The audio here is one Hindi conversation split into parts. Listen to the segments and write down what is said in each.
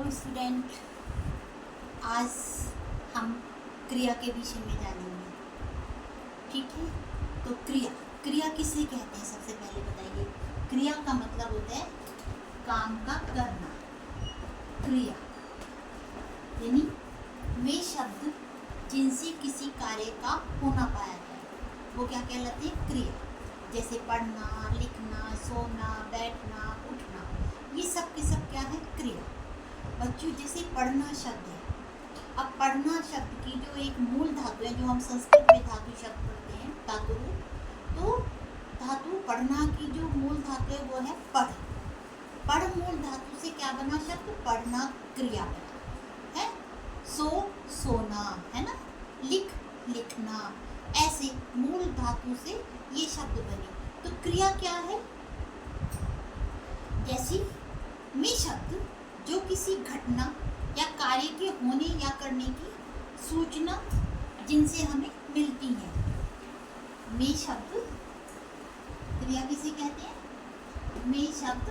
हेलो स्टूडेंट, आज हम क्रिया के विषय में जानेंगे। ठीक है, तो क्रिया क्रिया किसे कहते हैं? सबसे पहले बताइए। क्रिया का मतलब होता है काम का करना। क्रिया यानी वे शब्द जिनसे किसी कार्य का होना पाया जाए, वो क्या कहलाते हैं? क्रिया। जैसे पढ़ना, लिखना, सोना, बैठना, उठना, ये सब के सब क्या है? क्रिया। बच्चों, जैसे पढ़ना शब्द है, अब पढ़ना शब्द की जो एक मूल धातु है, जो हम संस्कृत में धातु शब्द पढ़ते हैं, धातु, तो धातु पढ़ना की जो मूल धातु है वो है पढ़। पढ़ मूल धातु से क्या बना शब्द? पढ़ना क्रिया बना है। सो सोना है ना, लिख लिखना, ऐसे मूल धातु से ये शब्द बने। तो क्रिया क्या है? जैसे में शब्द जो किसी घटना या कार्य के होने या करने की सूचना जिनसे हमें मिलती है। में शब्द क्रिया किसे कहते हैं? में शब्द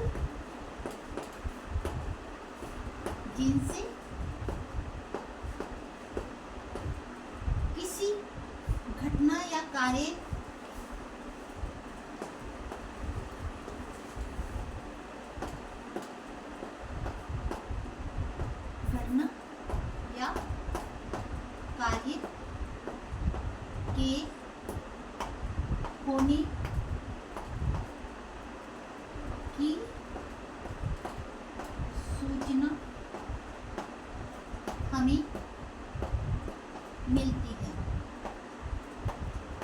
जिनसे किसी घटना या कार्य या कार्य के होने की सूचना हमें मिलती है,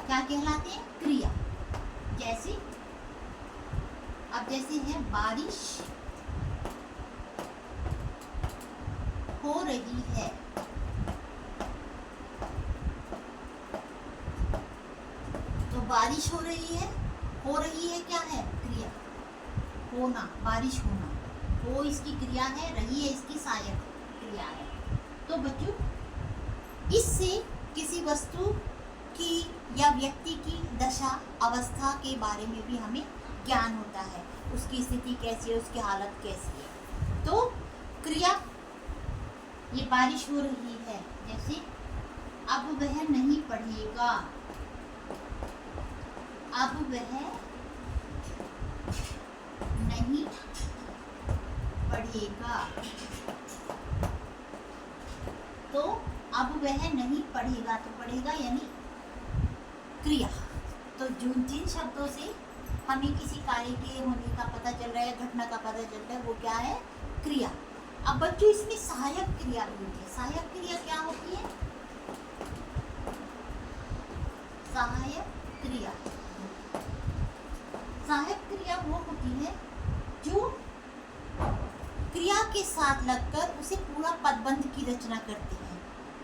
क्या कहलाते हैं? क्रिया। जैसे अब जैसे है बारिश हो रही है, तो बारिश हो रही है। हो रही है क्या है? क्रिया। होना, बारिश होना, वो इसकी क्रिया है। रही है इसकी सहायक क्रिया है। तो बच्चों, इससे किसी वस्तु की या व्यक्ति की दशा अवस्था के बारे में भी हमें ज्ञान होता है। उसकी स्थिति कैसी है, उसकी हालत कैसी है। तो क्रिया, ये बारिश हो रही है, जैसे अब वह नहीं पढ़ेगा, अब वह नहीं पढ़ेगा। तो अब वह नहीं पढ़ेगा, तो पढ़ेगा यानी क्रिया। तो जिन शब्दों से हमें किसी कार्य के होने का पता चल रहा है, घटना का पता चल रहा है, वो क्या है? क्रिया। अब बच्चों, इसमें सहायक क्रिया भी होती है। सहायक क्रिया क्या होती है? सहायक क्रिया, सहायक क्रिया वो होती है जो क्रिया के साथ लगकर उसे पूरा पदबंध की रचना करती है,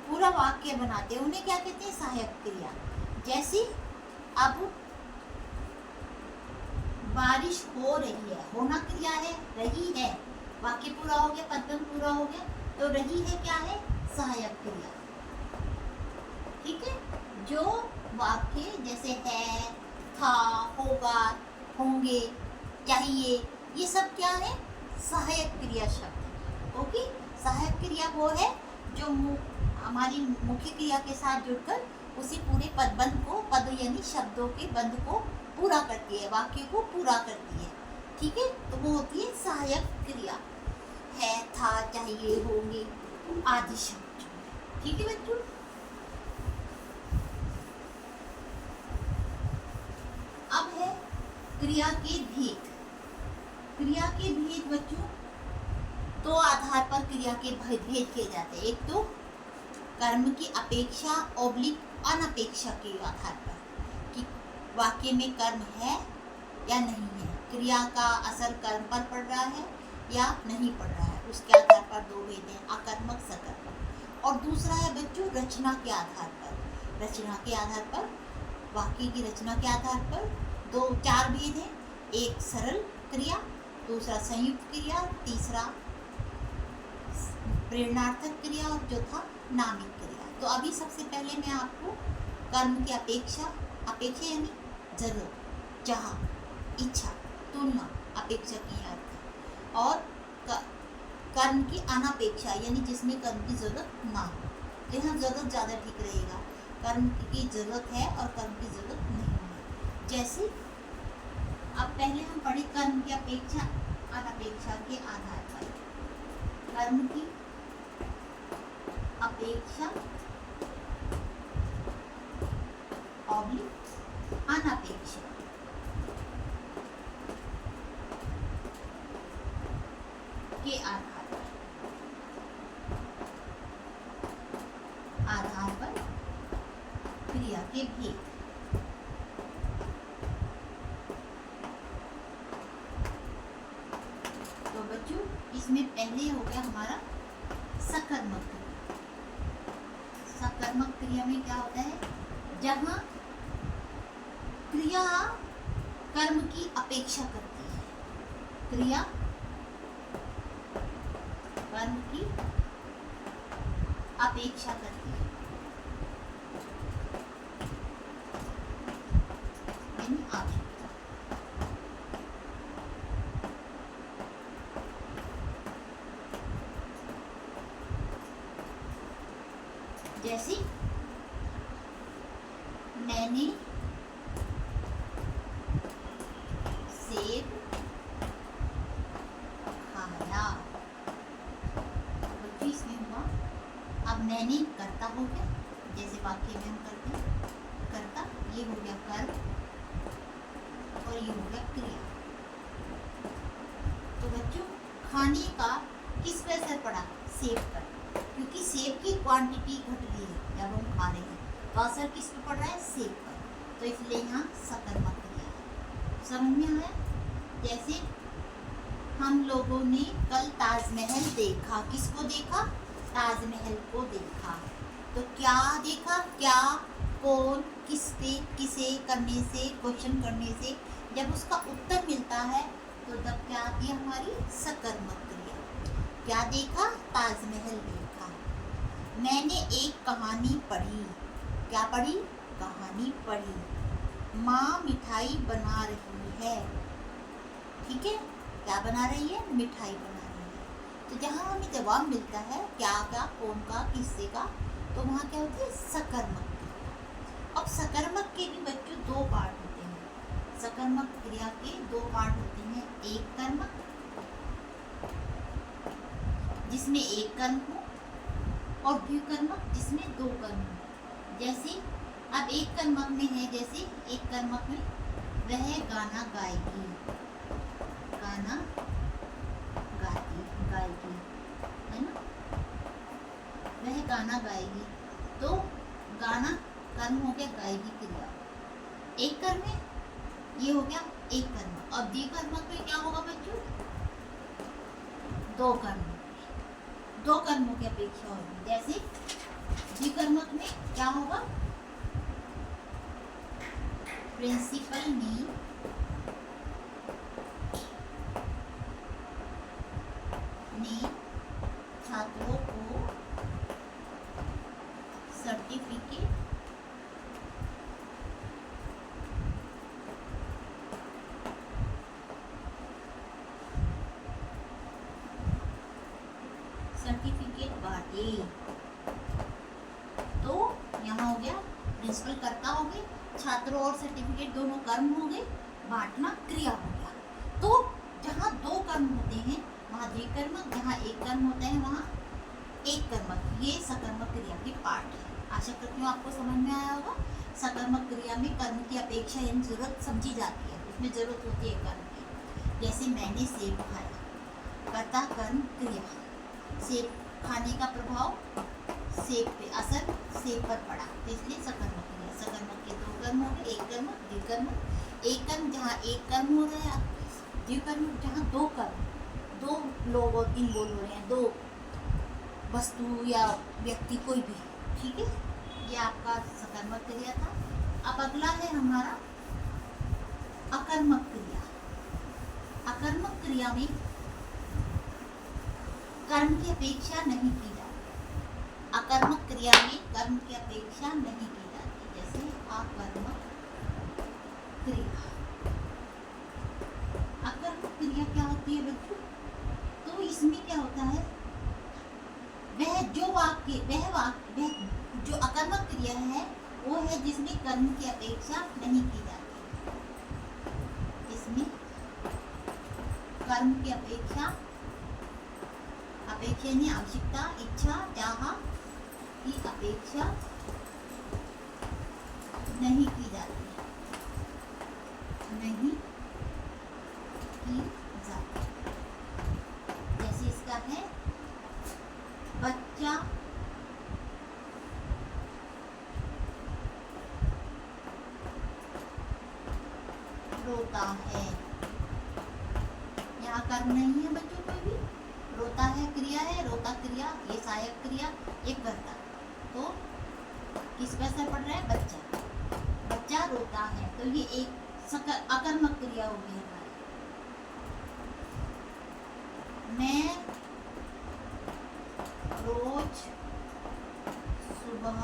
पूरा वाक्य बनाते हैं। उन्हें क्या कहते हैं? सहायक क्रिया। जैसे अब बारिश हो रही है, होना क्रिया है, रही है, वाक्य पूरा हो गया, पदबंध पूरा हो गया, तो रही है क्या है? सहायक क्रिया। ठीक है, जो वाक्य जैसे है, था, होगा, होंगे, चाहिए, ये सब क्या है? सहायक क्रिया शब्द। ओके, सहायक क्रिया वो है जो हमारी मुख्य क्रिया के साथ जुड़कर उसी पूरे पदबंध को, पद यानी शब्दों के बंध को पूरा करती है, वाक्य को पूरा करती है। ठीक है, तो वो होती है सहायक क्रिया। है, था, चाहिए, होंगे आदि शब्द। ठीक है बच्चों, अब है क्रिया के भेद। क्रिया के भेद बच्चों, दो आधार पर क्रिया के भेद किए जाते हैं। एक तो कर्म की अपेक्षा ऑब्लिक अनपेक्षा के आधार पर, कि वाक्य में कर्म है या नहीं है, क्रिया का असर कर्म पर पड़ रहा है या नहीं पड़ रहा है, उसके आधार पर दो भेद हैं, अकर्मक, सकर्मक। और दूसरा है बच्चों रचना के आधार पर। रचना के आधार पर, वाक्य की रचना के आधार पर दो चार भेद हैं। एक सरल क्रिया, दूसरा संयुक्त क्रिया, तीसरा प्रेरणार्थक क्रिया और चौथा नामिक क्रिया। तो अभी सबसे पहले मैं आपको कर्म की अपेक्षा, अपेक्षा यानी जरूरत, चाह, इच्छा, तुलना, अपेक्षा की अर्थ, और कर्म की अनापेक्षा यानी जिसमें कर्म की जरूरत ना हो। तो यहाँ जरूरत ज़्यादा ठीक रहेगा, कर्म की जरूरत है और कर्म की जरूरत नहीं है। जैसे अब पहले हम पढ़े कर्म की अपेक्षा अनपेक्षा के आधार पर, कर्म की अपेक्षा अनपेक्षा के आधार पर क्रिया के भेद। तो बच्चों इसमें पहले हो गया हमारा सकर्मक क्रिया। सकर्मक क्रिया में क्या होता है, जहां क्रिया कर्म की अपेक्षा करती है, क्रिया कर्म की अपेक्षा करती है, यानी आवश्यकता। जैसे मैंने सेब खाया, बच्चों इसमें हुआ अब मैंने करता हो गया, जैसे वाक्य में हम करते हैं करता, ये हो गया कर्म और ये हो गया क्रिया। तो बच्चों खाने का किस पर असर पड़ा, सेब पर, क्योंकि सेब की क्वांटिटी घट रही है जब हम खा रहे हैं, तो असर किस पर पड़ रहा है, सेब पर। तो इसलिए यहाँ सकर्मक क्रिया है। समझ में आया। जैसे हम लोगों ने कल ताजमहल देखा, किसको देखा, ताजमहल को देखा। तो क्या देखा, क्या, कौन, किससे, किसे करने से, क्वेश्चन करने से जब उसका उत्तर मिलता है तो तब क्या आती है हमारी सकर्मक क्रिया। क्या देखा, ताजमहल देखा। मैंने एक कहानी पढ़ी, क्या पढ़ी, कहानी पढ़ी। माँ मिठाई बना रही है, ठीक है, क्या बना रही है, मिठाई बना रही है। तो जहाँ हमें जवाब मिलता है क्या का, कौन का, किससे का, तो वहाँ क्या होती है, सकर्मक क्रिया। अब सकर्मक के भी बच्चों दो पार्ट होते हैं। सकर्मक क्रिया के दो पार्ट होते हैं, एक कर्मक जिसमें एक कर्म हो और द्विकर्मक जिसमें दो कर्म हो। जैसे अब एक कर्मक में है, जैसे एक कर्मक में वह गाना गाएगी, गाना गाएगी है ना, वह गाना गाएगी। तो गाना कर्म हो गया, गाएगी क्रिया। एक कर्म में ये हो गया एक कर्म। अब द्विकर्मक में क्या होगा बच्चों, दो कर्म, दो कर्मों की अपेक्षा होगी। जैसे द्विकर्मक में क्या होगा, प्रिंसिपल ने छात्रों को सर्टिफिकेट बांटे। तो यहाँ हो गया प्रिंसिपल कर्ता हो गए, छात्रों और सर्टिफिकेट दोनों कर्म हो गए, बांटना क्रिया हो गया। तो जहाँ दो कर्म होते हैं वहाँ द्विकर्मक, जहाँ एक कर्म होता है वहाँ एक कर्मक। ये सकर्मक क्रिया के पार्ट है। आशा करती हूँ आपको समझ में आया होगा। सकर्मक क्रिया में कर्म की अपेक्षा यानी जरूरत समझी जाती है, उसमें जरूरत होती है कर्म की। जैसे मैंने सेब खाया, कर्ता कर्म क्रिया, सेब खाने का प्रभाव सेब पे, असर सेब पर पड़ा, तो इसलिए सकर्मक क्रिया। सकर्मक के दो कर्म हो गए, एक कर्म द्विकर्मक। एक कर्म जहाँ एक कर्म हो रहा है, द्विकर्मक जहाँ दो कर्म, दो लोग और इन्वॉल्व हो रहे हैं, दो वस्तु या व्यक्ति कोई भी, ठीक है। ये आपका सकर्मक क्रिया था। अब अगला है हमारा अकर्मक क्रिया। अकर्मक क्रिया में कर्म की अपेक्षा नहीं की जाती। अकर्मक क्रिया में कर्म की अपेक्षा नहीं की जाती। जैसे अकर्मक क्रिया, अकर्मक क्रिया क्या होती है बच्चों, तो इसमें क्या होता है, वह जो अकर्मक क्रिया है वो है जिसमें कर्म की अपेक्षा नहीं की जाती, इसमें कर्म की अपेक्षा यानी आवश्यकता, इच्छा, चाह की अपेक्षा नहीं की जाती, नहीं की जाती। जैसे इसका है बच्चा रोता है, यहाँ कर्म नहीं है बच्चों, कोई भी रोता है क्रिया है, रोता क्रिया, ये सहायक क्रिया, ये कर्ता। तो किस पे असर पड़ रहा है? बच्चा रोता है, तो ये एक अकर्मक क्रिया होगी हमारी। मैं रोज सुबह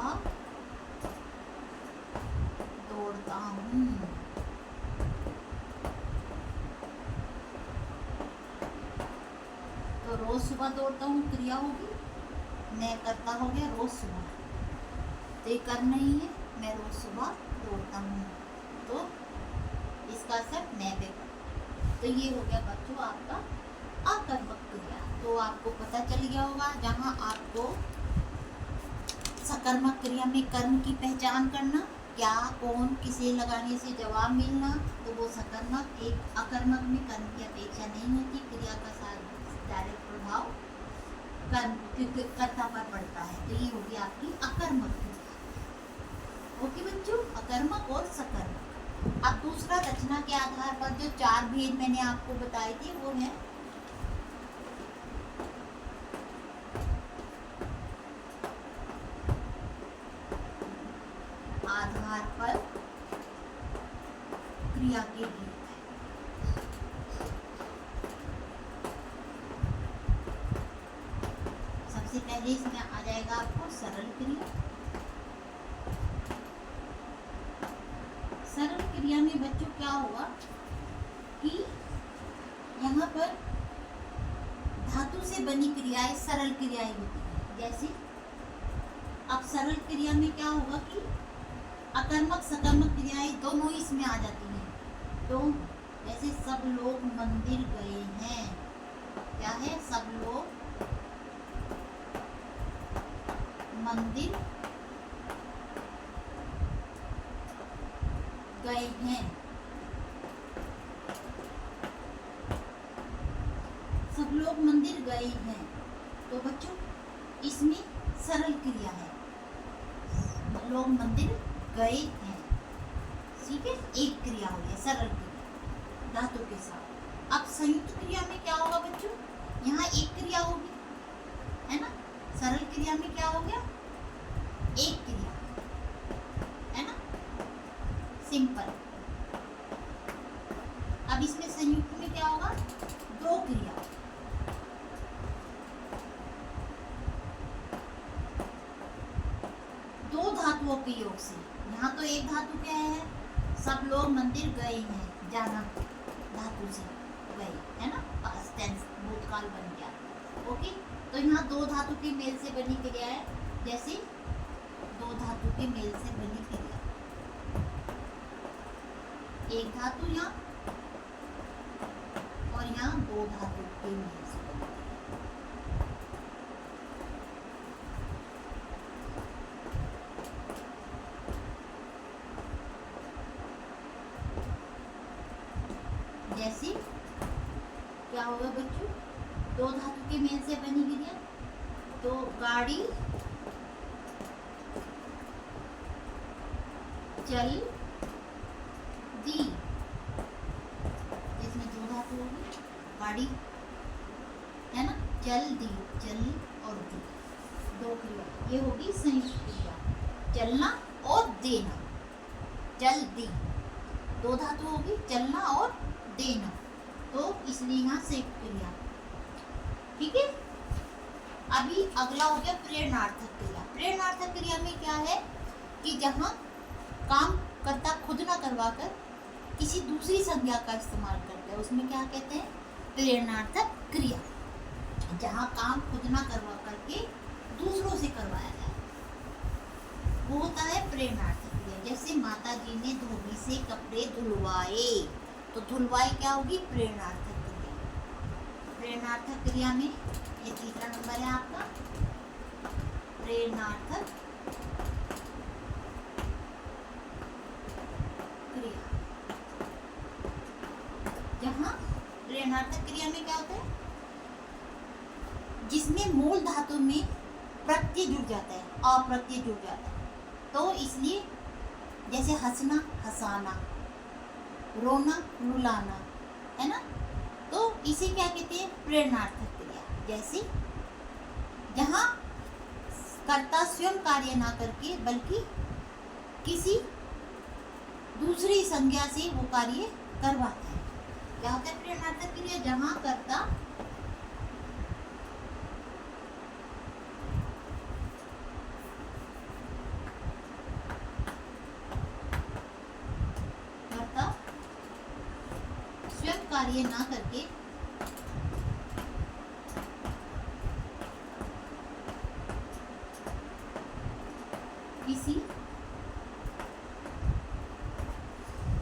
दौड़ता हूँ, तो रोज सुबह दौड़ता हूँ क्रिया होगी, मैं करता हो गया रोज सुबह, तो ये कर्म नहीं है, मैं रोज सुबह दौड़ता हूँ, तो इसका असर मैं पे। तो ये हो गया बच्चों आपका अकर्मक क्रिया। तो आपको पता चल गया होगा, जहाँ आपको सकर्मक क्रिया में कर्म की पहचान करना, क्या कौन किसे लगाने से जवाब मिलना, तो वो सकर्मक। एक अकर्मक में कर्म की अपेक्षा नहीं होती, क्रिया का डायरेक्ट प्रभाव कर्ता पर पड़ता है, तो ये होगी आपकी अकर्मक क्रिया। ओके बच्चों, अकर्मक और सकर्मक। अब दूसरा रचना के आधार पर जो 4 भेद मैंने आपको बताए थे वो है आधार पर क्रिया के भेद। सबसे पहले इसमें आ जाएगा आपको सरल क्रिया। सरल क्रिया में बच्चों क्या होगा कि यहाँ पर धातु से बनी क्रियाएं सरल क्रियाएं होती हैं। जैसे अब सरल क्रिया में क्या होगा कि अकर्मक सकर्मक क्रियाएं दोनों इसमें आ जाती हैं। तो जैसे सब लोग मंदिर गए हैं, क्या है? सब लोग मंदिर गए हैं, सब लोग मंदिर गए हैं। तो बच्चों इसमें सरल क्रिया है, लोग मंदिर गए हैं, ठीक है, एक क्रिया हो गई सरल क्रिया धातु के साथ। अब संयुक्त क्रिया में क्या होगा बच्चों? यहाँ एक क्रिया होगी, है ना। सरल क्रिया में क्या हो गया? एक क्रिया, है ना, सिंपल। अब इसमें संयुक्त में क्या होगा? 2 क्रिया। दो धातुओं के योग से। यहाँ तो एक धातु क्या है? सब लोग मंदिर गए हैं, जाना धातु से गए, है ना, पास्ट टेंस भूतकाल बन गया। ओके, तो यहाँ 2 धातु के मेल से बनी क्रिया है। जैसे 2 धातु के मेल से बनी क्रिया, एक धातु यहाँ और यहाँ 2 धातु के मेल से बनी। जैसे क्या होगा बच्चों? 2 धातु के मेल से बनी क्रिया, तो गाड़ी चल दी, इसमें 2 धातु होगी, गाड़ी, है ना, चल दी, चल और दी, 2 क्रिया, ये होगी संयुक्त क्रिया। चलना और देना, चल दी, 2 धातु होगी, चलना और देना, तो इसलिए यहाँ संयुक्त क्रिया, ठीक है। अभी अगला हो गया प्रेरणार्थक क्रिया। प्रेरणार्थक क्रिया में क्या है कि जहाँ काम कर्ता खुद ना करवाकर किसी दूसरी संज्ञा का इस्तेमाल करते हैं, उसमें क्या कहते हैं? प्रेरणार्थक क्रिया। जहाँ काम खुद ना करवा करके दूसरों से करवाया जाए, वो होता है प्रेरणार्थक क्रिया। जैसे माता जी ने धोबी से कपड़े धुलवाए, तो धुलवाए क्या होगी? प्रेरणार्थक क्रिया। प्रेरणार्थक क्रिया में ये तीसरा नंबर है आपका, प्रेरणार्थक क्रिया। जहाँ प्रेरणार्थक क्रिया में क्या होता है? जिसमें मूल धातु में प्रत्यय जुड़ जाता है, अप्रत्यय जुड़ जाता है। तो इसलिए जैसे हंसना, हंसाना, रोना, रुलाना, है ना, तो इसे क्या कहते हैं? प्रेरणार्थक क्रिया। जैसे जहाँ कर्ता स्वयं कार्य ना करके बल्कि किसी दूसरी संज्ञा से वो कार्य करवाता है। क्या होता है प्रेरणार्थक क्रिया? जहाँ कर्ता स्वयं कार्य ना करके किसी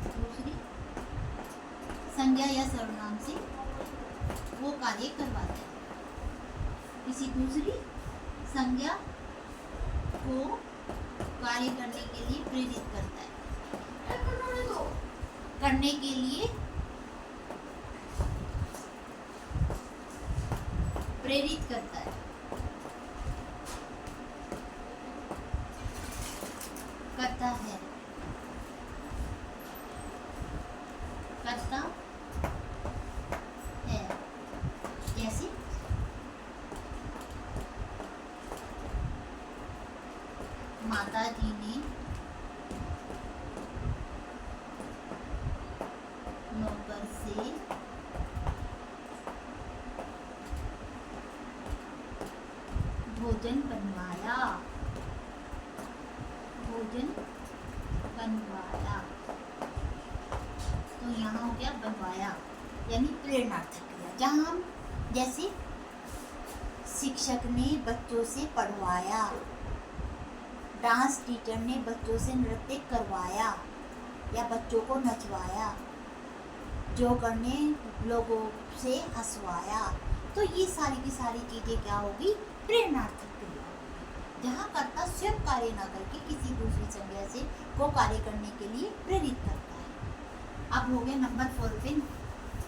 दूसरी संज्ञा या सर्वनाम से वो कार्य करवाता है। किसी दूसरी संज्ञा को कार्य करने के लिए प्रेरित करता है, करने के लिए प्रेरित करता है, करता है, करता है। जैसे माता जी ने नौकर से भोजन बनवाया, भोजन बनवाया। तो यहाँ हो गया बनवाया, यानी प्रेरणार्थक क्रिया। जहाँ हम जैसे शिक्षक ने बच्चों से पढ़वाया, डांस टीचर ने बच्चों से नृत्य करवाया या बच्चों को नचवाया, जोकर ने लोगों से हंसवाया। तो ये सारी की सारी चीजें क्या होगी? प्रेरणार्थक क्रिया। जहाँ कर्ता स्वयं कार्य न करके किसी दूसरी संज्ञा से वो कार्य करने के लिए प्रेरित करता है। अब हो गया नंबर 4 पे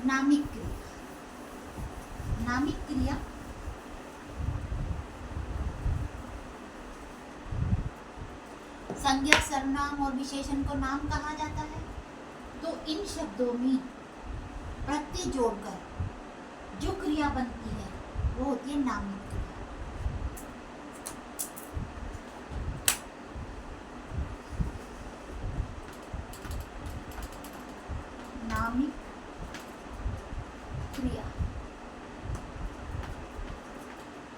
नामिक क्रिया। नामिक क्रिया संज्ञा, सर्वनाम और विशेषण को नाम कहा जाता है। तो इन शब्दों में प्रत्यय जोड़कर जो क्रिया बनती है वो होती है नामिक क्रिया। नामिक क्रिया,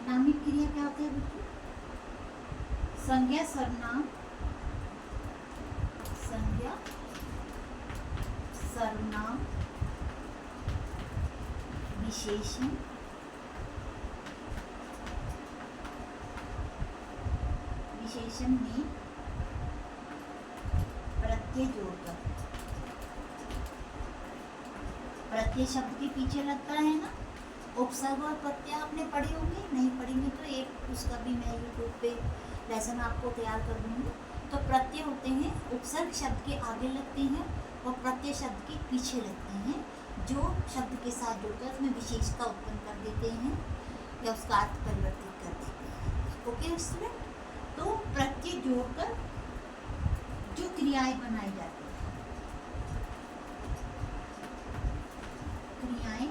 नामिक क्रिया क्या होता है बच्चों? संज्ञा, सर्वनाम, संज्ञा, सर्वनाम, विशेषण, विशेषण में प्रत्यय जोड़कर, प्रत्यय शब्द के पीछे लगता है ना, उपसर्ग और प्रत्यय आपने पढ़े होंगे, नहीं पढ़ेंगे तो एक उसका भी मैं यूट्यूब पे लेसन आपको तैयार कर दूंगी। तो प्रत्यय होते हैं उपसर्ग शब्द के आगे लगते हैं और प्रत्यय शब्द के पीछे लगते हैं, जो शब्द के साथ जुड़कर उसमें विशेषता उत्पन्न कर देते हैं या उसका अर्थ परिवर्तित कर देते हैं। ओके स्टूडेंट, तो प्रत्यय जोड़कर जो क्रियाएं बनाई जाती हैं, क्रियाएं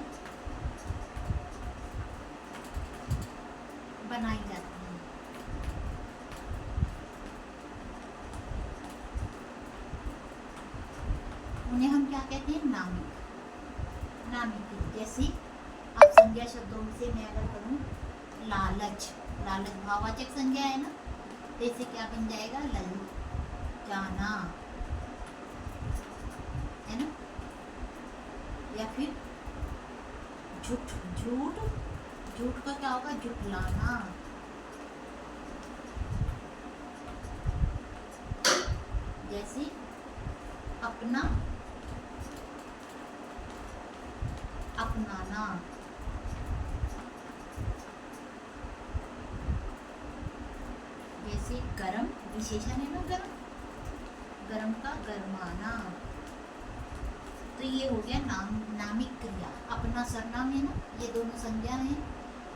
बनाई जाती हैं, उन्हें हम क्या कहते हैं? नामिक। नामिक जैसे अब संज्ञा शब्दों से मैं अगर करूँ लालच, लालच भाववाचक संज्ञा है ना, तो इसे क्या बन जाएगा? ललचाना, है ना। या फिर झूठ, झूठ, झूठ का क्या होगा? झुठलाना, जैसे अपना, अपनाना, जैसे गरम, विशेषण है ना गरम, गरम का गरमाना। तो ये हो गया नामिक क्रिया। अपना सर्वनाम है ना, ये दोनों संज्ञा हैं।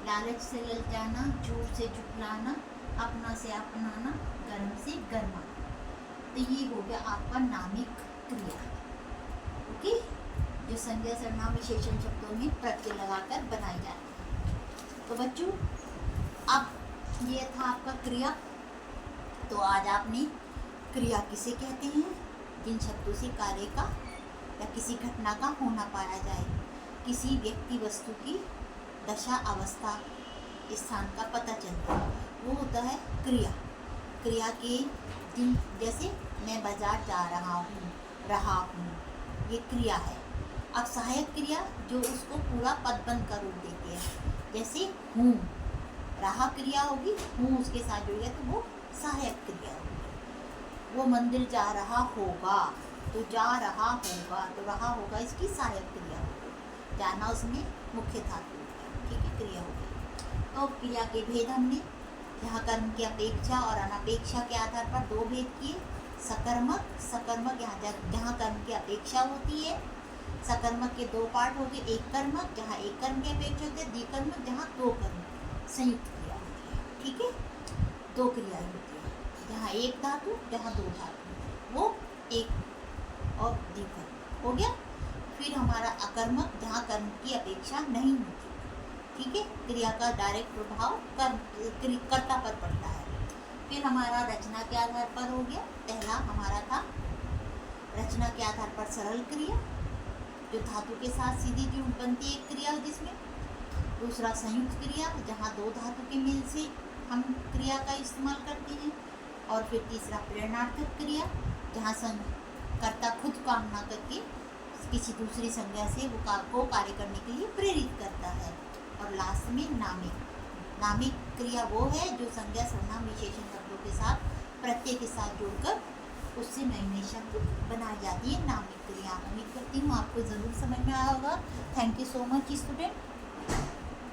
लालच से ललचाना, झूठ से झुठलाना, अपना से अपनाना, गरम से गरमाना। तो ये हो गया आपका नामिक क्रिया। ओके, जो संज्ञा सर्वनाम विशेषण शब्दों में प्रत्यय लगाकर बनाई जाती है। तो बच्चों, अब ये था आपका क्रिया। तो आज आपने क्रिया किसे कहते हैं, जिन शब्दों से कार्य का या किसी घटना का होना पाया जाए, किसी व्यक्ति वस्तु की दशा अवस्था स्थान का पता चलता है, वो होता है क्रिया। क्रिया के जिन, जैसे मैं बाजार जा रहा हूँ, ये क्रिया है। अब सहायक क्रिया जो उसको पूरा पदबंध का रूप देती है, जैसे हूँ, रहा क्रिया होगी, हूँ उसके साथ जुड़ गया तो वो सहायक क्रिया होगी। वो मंदिर जा रहा होगा, तो जा रहा होगा, तो रहा होगा इसकी सहायक क्रिया होगी। जाना उसमें मुख्य धातु, ठीक है, क्रिया होगी। तो क्रिया के भेद हमने यहाँ कर्म की अपेक्षा और अनपेक्षा के आधार पर दो भेद किए। सकर्मक, सकर्मक जहाँ कर्म की अपेक्षा होती है। सकर्मक के दो पार्ट हो गए, एक कर्मक जहाँ एक कर्म की अपेक्षा होती है, द्विकर्मक जहाँ दो कर्म संयुक्त क्रिया होती है, ठीक है, दो क्रियाएं होती है, जहाँ एक धातु जहाँ दो धातु, वो एक और द्विकर्म हो गया। फिर हमारा अकर्मक जहाँ कर्म की अपेक्षा नहीं होती, ठीक है, क्रिया का डायरेक्ट प्रभाव कर्ता पर पड़ता है। फिर हमारा रचना के आधार पर हो गया, पहला हमारा था रचना के आधार पर सरल क्रिया, जो धातु के साथ सीधी जुड़ बनती है एक क्रिया जिसमें। दूसरा संयुक्त क्रिया, जहाँ दो धातु के मेल से हम क्रिया का इस्तेमाल करते हैं। और फिर तीसरा प्रेरणार्थक क्रिया, जहाँ कर्ता खुद काम ना करके किसी दूसरी संज्ञा से वो कार्य करने के लिए प्रेरित करता है। और लास्ट में नामिक, नामिक क्रिया वो है जो संज्ञा सर्वनाम विशेषण शब्दों के साथ प्रत्यय के साथ जोड़कर उससे नए नए शब्द बनाई जाती है, नामिक क्रिया। उम्मीद करती हूँ आपको ज़रूर समझ में आया होगा। Thank you so much student.